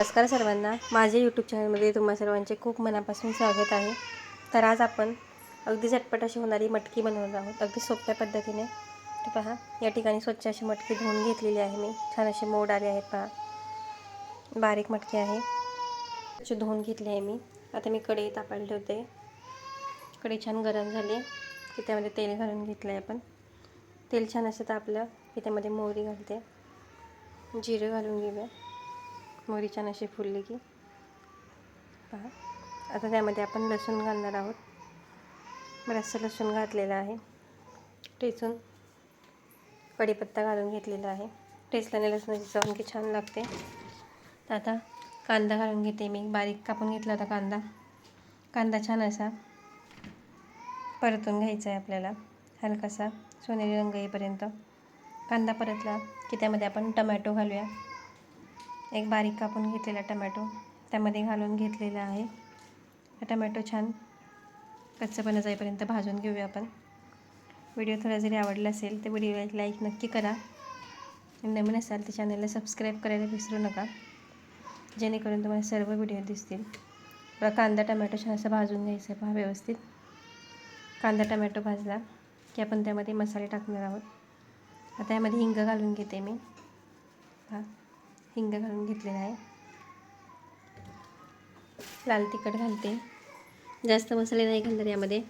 नमस्कार सर्वांना, माझ्या यूट्यूब चॅनलमध्ये तुम्हा सर्वांचे खूप मनापासून स्वागत आहे। तर आज आपण अगदी झटपट अशी होणारी मटकी बनवणार आहोत, अगदी सोप्या पद्धतीने। तर पहा, या ठिकाणी स्वच्छ अशी मटकी धुवून घेतलेली आहे मी। छान असे मोड आले आहेत पहा, बारीक मटकी आहे, अशी धुवून घेतली आहे मी। आता मी कढई तापायला ठेवते। कढई छान गरम झाली की त्यामध्ये तेल घालून घेतलं आहे आपण। तेल छान असं तापलं की त्यामध्ये मोहरी घालते, जिरं घालून घेऊया। मोहरी छान अशी फुलली की पहा, आता त्यामध्ये आपण लसूण घालणार आहोत। बराचसा लसूण घातलेला आहे, ठेचून कढीपत्ता घालून घेतलेला आहे। ठेचल्याने लसूणाची चव आणखी छान लागते। तर आता कांदा घालून घेते मी, बारीक कापून घेतला होता कांदा। कांदा छान असा परतून घ्यायचा आहे आपल्याला, हलकासा सोनेरी रंग येईपर्यंत। कांदा परतला की त्यामध्ये आपण टमॅटो घालूया। एक बारीक कापून घेतलेला टमॅटो त्यामध्ये घालून घेतलेला आहे। टमॅटो छान कच्चेपणा जाईपर्यंत भाजून घेऊया आपण। व्हिडिओ थोडा जरी आवडला असेल तर व्हिडिओला लाईक नक्की करा। नवीन असाल तर चॅनलला सबस्क्राईब करायला विसरू नका, जेणेकरून तुम्हाला सर्व व्हिडिओ दिसतील। कांदा टमॅटो छान असं भाजून घ्यायचं आहे पहा व्यवस्थित। कांदा टमॅटो भाजला की आपण त्यामध्ये मसाले टाकणार आहोत। आता यामध्ये हिंग घालून घेते मी, पहा हिंग घालून घेतलेला आहे। लाल तिखट घालते, जास्त मसाले नाही घालणार यामध्ये।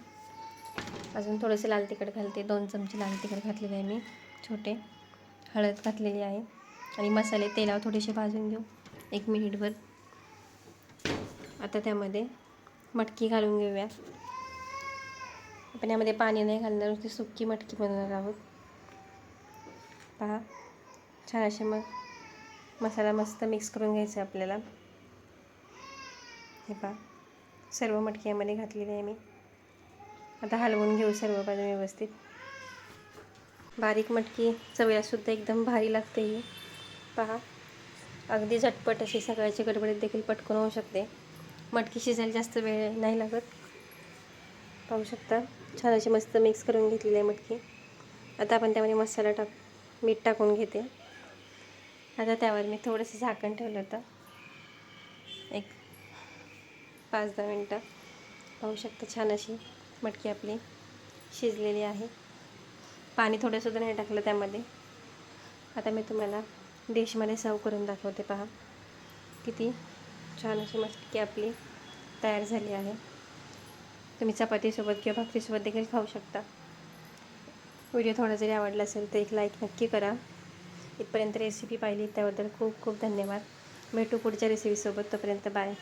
अजून थोडेसे लाल तिखट घालते, 2 चमचे लाल तिखट घातलेले आहे मी छोटे। हळद घातलेली आहे आणि मसाले तेलावर थोडेसे भाजून घेऊ 1 मिनिटभर। आता त्यामध्ये मटकी घालून घेऊया। आपण यामध्ये पाणी नाही घालणार, नुसती सुक्की मटकी बनवणार आहोत। पहा छान असे मसाला मस्त मिक्स करून घ्यायचा आपल्याला। हे पहा, सर्व मटकी यामध्ये घातलेली आहे मी। आता हलवून घेऊ सर्व बाजूने व्यवस्थित। बारीक मटकी चवीला सुद्धा एकदम भारी लागते ही। पहा, अगदी झटपट अशी सकाळची गडबडीत देखील पटकन होऊ शकते। मटकी शिजायला जास्त वेळ नाही लागत, पाहू शकता। छान अशी मस्त मिक्स करून घेतलेली आहे मटकी। आता आपण त्यामध्ये मसाला मीठ टाकून घेते। आता त्यावर मी थोडंसं झाकण ठेवलं होतं, एक 5-10 मिनटं। पाहू शकता छान अशी मटकी आपली शिजलेली आहे। पाणी थोडंसुद्धा नाही टाकलं त्यामध्ये। आता मी तुम्हाला डिशमध्ये सर्व करून दाखवते। पहा किती छान अशी मटकी आपली तयार झाली आहे। तुम्ही चपातीसोबत किंवा भाकरीसोबत देखील खाऊ शकता। व्हिडिओ थोडा जरी आवडला असेल तर एक लाईक नक्की करा। इथपर्यंत रेसिपी पाहिली त्याबद्दल खूप खूप धन्यवाद। भेटू पुढच्या रेसिपीसोबत, तोपर्यंत बाय।